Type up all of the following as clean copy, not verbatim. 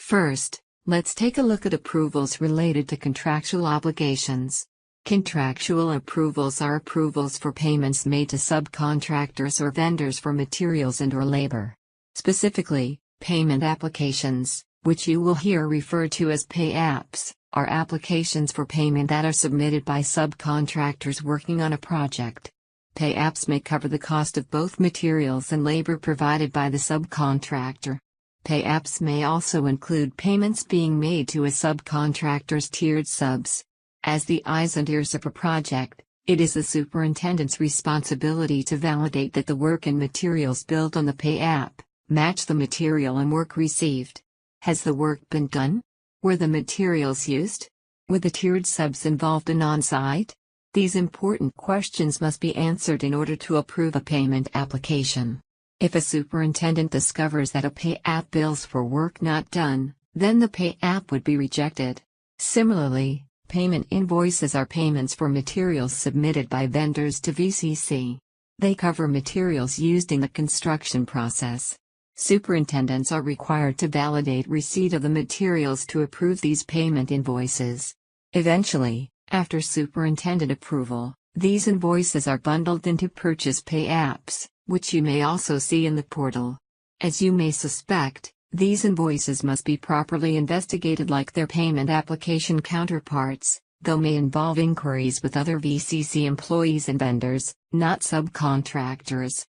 First, let's take a look at approvals related to contractual obligations. Contractual approvals are approvals for payments made to subcontractors or vendors for materials and/or labor. Specifically, payment applications, which you will hear referred to as pay apps, are applications for payment that are submitted by subcontractors working on a project. Pay apps may cover the cost of both materials and labor provided by the subcontractor. Pay apps may also include payments being made to a subcontractor's tiered subs. As the eyes and ears of a project, it is the superintendent's responsibility to validate that the work and materials billed on the pay app match the material and work received. Has the work been done? Were the materials used? Were the tiered subs involved and on-site? These important questions must be answered in order to approve a payment application. If a superintendent discovers that a pay app bills for work not done, then the pay app would be rejected. Similarly, payment invoices are payments for materials submitted by vendors to VCC. They cover materials used in the construction process. Superintendents are required to validate receipt of the materials to approve these payment invoices. Eventually, after superintendent approval, these invoices are bundled into purchase pay apps, which you may also see in the portal. As you may suspect, these invoices must be properly investigated like their payment application counterparts, though may involve inquiries with other VCC employees and vendors, not subcontractors.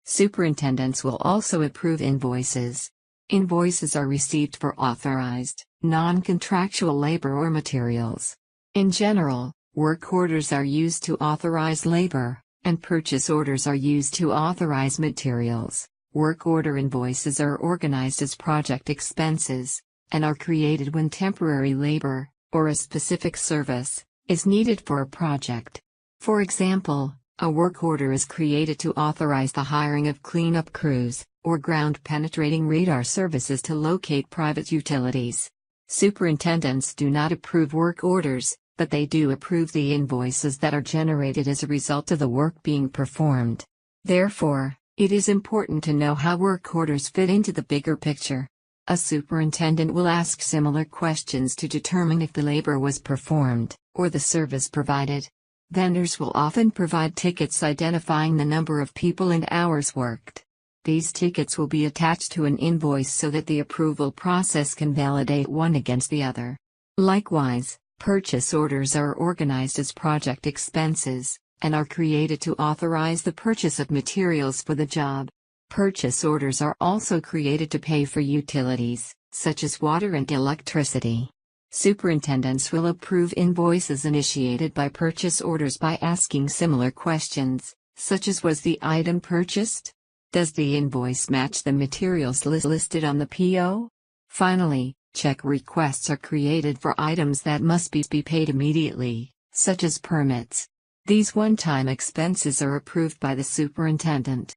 Superintendents will also approve invoices. Invoices are received for authorized, non-contractual labor or materials. In general, work orders are used to authorize labor, and purchase orders are used to authorize materials. Work order invoices are organized as project expenses, and are created when temporary labor, or a specific service, is needed for a project. For example, a work order is created to authorize the hiring of cleanup crews, or ground-penetrating radar services to locate private utilities. Superintendents do not approve work orders, but they do approve the invoices that are generated as a result of the work being performed. Therefore, it is important to know how work orders fit into the bigger picture. A superintendent will ask similar questions to determine if the labor was performed, or the service provided. Vendors will often provide tickets identifying the number of people and hours worked. These tickets will be attached to an invoice so that the approval process can validate one against the other. Likewise, purchase orders are organized as project expenses, and are created to authorize the purchase of materials for the job. Purchase orders are also created to pay for utilities, such as water and electricity. Superintendents will approve invoices initiated by purchase orders by asking similar questions, such as was the item purchased? Does the invoice match the materials listed on the PO? Finally, check requests are created for items that must be paid immediately, such as permits. These one-time expenses are approved by the superintendent.